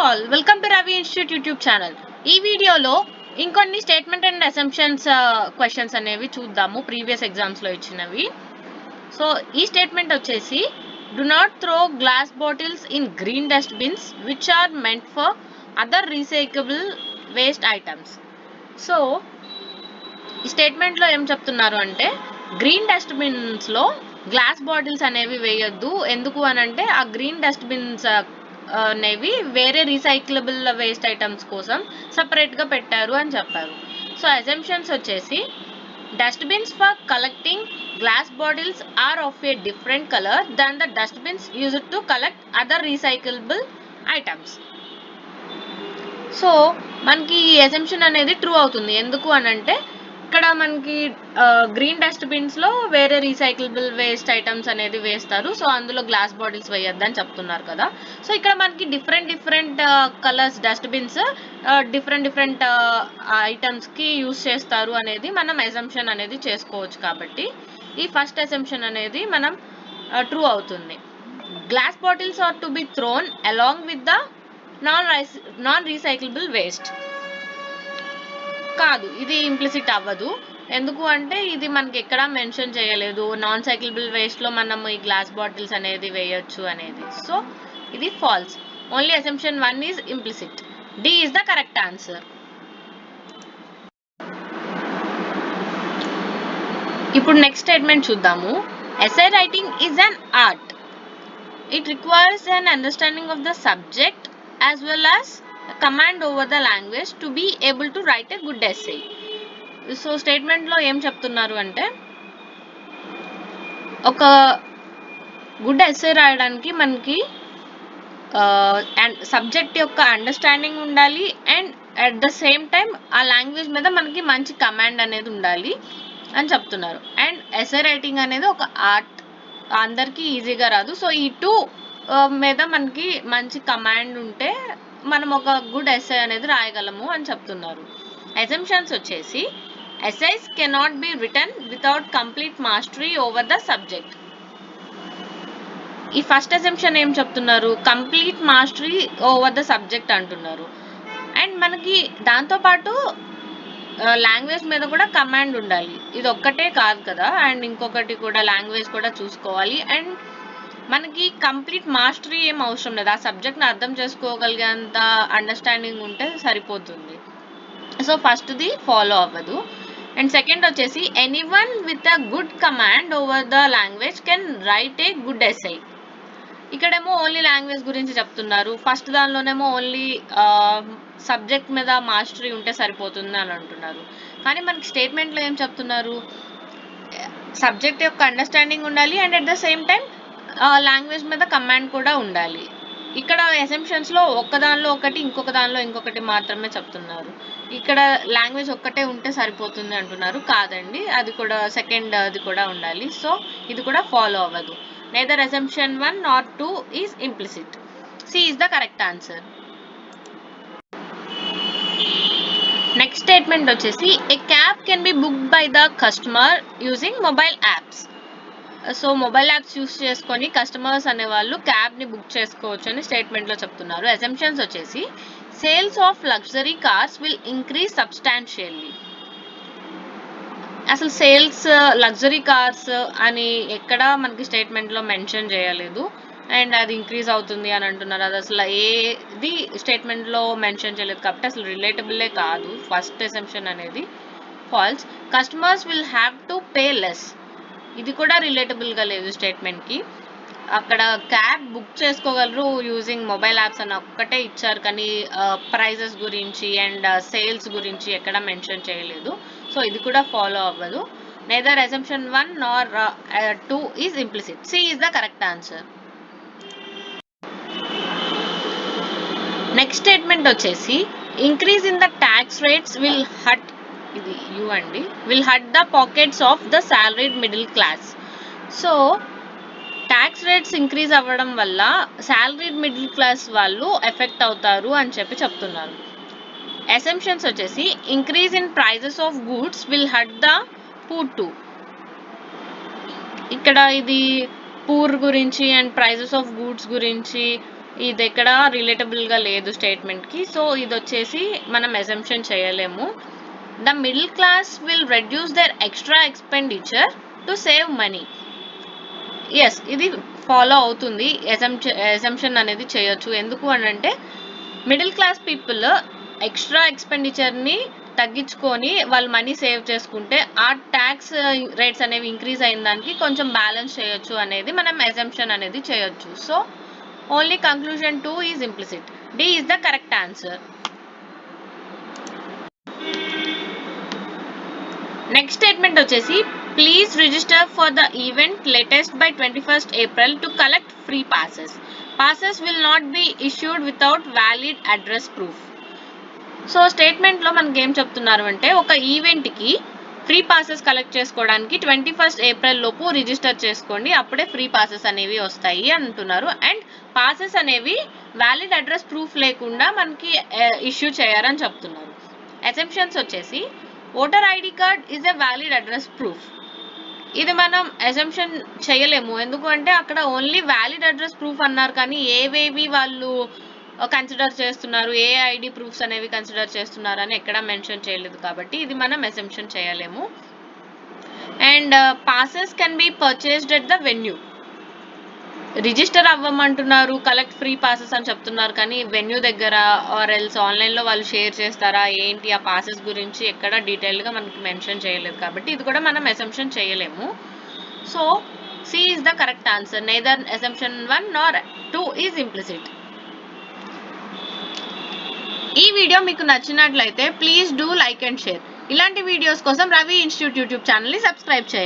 all, welcome to Ravi Institute YouTube channel. ఈ వీడియోలో ఇంకొన్ని స్టేట్మెంట్ అండ్ అసంప్షన్స్ క్వశ్చన్స్ అనేవి చూద్దాము ప్రీవియస్ ఎగ్జామ్స్ లో ఇచ్చినవి. సో ఈ స్టేట్మెంట్ వచ్చేసి do not throw glass bottles in green dustbins which are meant for other recyclable waste items. So ఈ స్టేట్మెంట్ లో ఏం చెప్తున్నారు అంటే గ్రీన్ డస్ట్బిన్స్ లో గ్లాస్ బాటిల్స్ అనేవి వేయొద్దు. ఎందుకు అనంటే ఆ గ్రీన్ డస్ట్బిన్స్ అనేవి వేరే రీసైక్లబుల్ వేస్ట్ ఐటమ్స్ కోసం సపరేట్గా పెట్టారు అని చెప్పారు. సో అజంప్షన్స్ వచ్చేసి dustbins for collecting glass bottles are of a different colour than the dustbins used to collect other recyclable items. So మనకి ఈ అజంప్షన్ అనేది ట్రూ అవుతుంది. ఎందుకు అనంటే ఇక్కడ మనకి గ్రీన్ డస్ట్బిన్స్ లో వేరే రీసైక్లబుల్ వేస్ట్ ఐటమ్స్ అనేది వేస్తారు. సో అందులో గ్లాస్ బాటిల్స్ వేయొద్దని చెప్తున్నారు కదా. సో ఇక్కడ మనకి different colours dustbins different items కి యూస్ చేస్తారు అనేది మనం అజంప్షన్ అనేది చేసుకోవచ్చు. కాబట్టి ఈ ఫస్ట్ అజంప్షన్ అనేది మనం ట్రూ అవుతుంది. Glass bottles are to be thrown along with the non recyclable waste కాదు, ఇది ఇంప్లిసిట్ అవ్వదు. ఎందుకు అంటే ఇది మనకి ఎక్కడా మెన్షన్ చేయలేదు నాన్ సైక్లబుల్ వేస్ట్ లో మనం ఈ గ్లాస్ బాటిల్స్ అనేది వేయొచ్చు అనేది. సో ఇది false. Only assumption 1 is implicit. D is the correct answer. ఇప్పుడు నెక్స్ట్ స్టేట్మెంట్ చూద్దాము. Essay writing is an art. It requires an understanding of the subject as well as command over the language to be able to write a good essay. So స్టేట్మెంట్లో ఏం చెప్తున్నారు అంటే ఒక good essay రాయడానికి మనకి subject యొక్క understanding ఉండాలి and at the same time ఆ లాంగ్వేజ్ మీద మనకి మంచి కమాండ్ అనేది ఉండాలి అని చెప్తున్నారు. అండ్ ఎస్సే రైటింగ్ అనేది ఒక ఆర్ట్, అందరికీ ఈజీగా రాదు. సో ఈ టూ మీద మనకి మంచి కమాండ్ ఉంటే మనం ఒక గుడ్ ఎస్సే అనేది రాయగలము అని చెప్తున్నారు. అజంప్షన్స్ వచ్చేసి essays cannot be written without complete mastery over the subject. ఈ ఫస్ట్ అజంప్షన్ ఏం చెప్తున్నారు, complete mastery over the subject అంటున్నారు. అండ్ మనకి దాంతోపాటు లాంగ్వేజ్ మీద కూడా కమాండ్ ఉండాలి. ఇది ఒక్కటే కాదు కదా, అండ్ ఇంకొకటి కూడా లాంగ్వేజ్ కూడా చూసుకోవాలి. అండ్ మనకి కంప్లీట్ మాస్టరీ ఏం అవసరం లేదు, ఆ సబ్జెక్ట్ని అర్థం చేసుకోగలిగేంత అండర్స్టాండింగ్ ఉంటే సరిపోతుంది. సో ఫస్ట్ది ఫాలో అవ్వదు. అండ్ సెకండ్ వచ్చేసి anyone with a good command over the language can write a good essay. ఇక్కడేమో ఓన్లీ లాంగ్వేజ్ గురించి చెప్తున్నారు, ఫస్ట్ దానిలోనేమో ఓన్లీ సబ్జెక్ట్ మీద మాస్టరీ ఉంటే సరిపోతుంది అని అంటున్నారు. కానీ మనకి స్టేట్మెంట్లో ఏం చెప్తున్నారు, సబ్జెక్ట్ యొక్క అండర్స్టాండింగ్ ఉండాలి and at the same time language మీద కమాండ్ కూడా ఉండాలి. ఇక్కడ అసంప్షన్స్లో ఒక్కదానిలో ఒకటి ఇంకొక దానిలో ఇంకొకటి మాత్రమే చెప్తున్నారు. ఇక్కడ లాంగ్వేజ్ ఒక్కటే ఉంటే సరిపోతుంది అంటున్నారు. కాదండి, అది కూడా సెకండ్ అది కూడా ఉండాలి. సో ఇది కూడా ఫాలో అవ్వదు. Neither assumption 1 nor 2 is implicit. C is the correct answer. Next statement వచ్చేసి a cab can be booked by the customer using mobile apps. So mobile apps use చేసుకొని కస్టమర్స్ అనేవాళ్ళు క్యాబ్ని బుక్ చేసుకోవచ్చు అని స్టేట్మెంట్లో చెప్తున్నారు. అజంప్షన్స్ వచ్చేసి sales of luxury cars will increase substantially. అసలు సేల్స్ లగ్జరీ కార్స్ అని ఎక్కడా మనకి స్టేట్మెంట్లో మెన్షన్ చేయలేదు. అండ్ అది ఇంక్రీజ్ అవుతుంది అని అంటున్నారు. అది అసలు ఏది స్టేట్మెంట్లో మెన్షన్ చేయలేదు కాబట్టి అసలు రిలేటబుల్లే కాదు. ఫస్ట్ అజంప్షన్ అనేది false. Customers will have to pay less, ఇది కూడా రిలేటబుల్గా లేదు స్టేట్మెంట్కి. అక్కడ క్యాబ్ బుక్ చేసుకోగలరు యూజింగ్ మొబైల్ యాప్స్ అని ఒక్కటే ఇచ్చారు, కానీ ప్రైజెస్ గురించి అండ్ సేల్స్ గురించి ఎక్కడ మెన్షన్ చేయలేదు. సో ఇది కూడా ఫాలో అవ్వదు. Neither assumption 1 nor 2 is implicit. C is the correct answer. Next statement వచ్చేసి increase in the tax rates will hurt, ఇది యూ అండి, will hurt the pockets of the salaried middle class. So tax rates increase అవ్వడం వల్ల salaried middle class వాళ్ళు effect అవుతారు అని చెప్తున్నారు. అసంప్షన్స్ వచ్చేసి increase in prices of goods will hurt the poor too. ఇక్కడ ఇది పూర్ గురించి అండ్ ప్రైజెస్ ఆఫ్ గూడ్స్ గురించి ఇది ఎక్కడ రిలేటబుల్గా లేదు స్టేట్మెంట్కి. సో ఇది వచ్చేసి మనం అసంప్షన్ చేయలేము. The middle class will reduce their extra expenditure to save money. Yes, ఇది ఫాలో అవుతుంది. అసంప్షన్ అనేది చేయొచ్చు. ఎందుకు అని అంటే మిడిల్ క్లాస్ పీపుల్ ఎక్స్ట్రా ఎక్స్పెండిచర్ని తగ్గించుకొని వాళ్ళు మనీ సేవ్ చేసుకుంటే ఆ ట్యాక్స్ రేట్స్ అనేవి ఇంక్రీజ్ అయిన దానికి కొంచెం బ్యాలెన్స్ చేయొచ్చు అనేది మనం అసంప్షన్ అనేది చేయొచ్చు. So only conclusion 2 is implicit. D is the correct answer. Next statement వచ్చేసి please register for the event latest by 21st April to collect free passes. Passes will not be issued without valid address proof. So స్టేట్మెంట్లో మనకి ఏం చెప్తున్నారు అంటే ఒక ఈవెంట్కి free passes collect చేసుకోవడానికి 21st April లోపు రిజిస్టర్ చేసుకోండి, అప్పుడే ఫ్రీ పాసెస్ అనేవి వస్తాయి అంటున్నారు. అండ్ పాసెస్ అనేవి వ్యాలిడ్ అడ్రస్ ప్రూఫ్ లేకుండా మనకి ఇష్యూ చేయాలని చెప్తున్నారు. అసంప్షన్స్ వచ్చేసి voter ID card is a valid address proof. ఇది మనం అసంప్షన్ చేయలేము. ఎందుకు అంటే అక్కడ ఓన్లీ వ్యాలిడ్ అడ్రస్ ప్రూఫ్ అన్నారు, కానీ ఏవేవి వాళ్ళు కన్సిడర్ చేస్తున్నారు, ఏ ఐడి ప్రూఫ్స్ అనేవి కన్సిడర్ చేస్తున్నారు అని ఎక్కడ మెన్షన్ చేయలేదు. కాబట్టి ఇది మనం అసంప్షన్ చేయలేము. And passes can be purchased at the venue. Register అవ్వమంటున్నారు, కలెక్ట్ ఫ్రీ పాసెస్ అని చెప్తున్నారు, కానీ వెన్యూ దగ్గర ఆర్ ఎల్స్ ఆన్లైన్లో వాళ్ళు షేర్ చేస్తారా ఏంటి ఆ పాసెస్ గురించి ఎక్కడ డీటెయిల్గా మనకి మెన్షన్ చేయలేదు. కాబట్టి ఇది కూడా మనం అసంప్షన్ చేయలేము. So C is the correct answer. Neither assumption 1 nor 2 is implicit. ఈ వీడియో మీకు నచ్చినట్లయితే please do like and share. ఇలాంటి వీడియోస్ కోసం రవి ఇన్స్టిట్యూట్ యూట్యూబ్ ఛానల్ని సబ్స్క్రైబ్ చేయండి.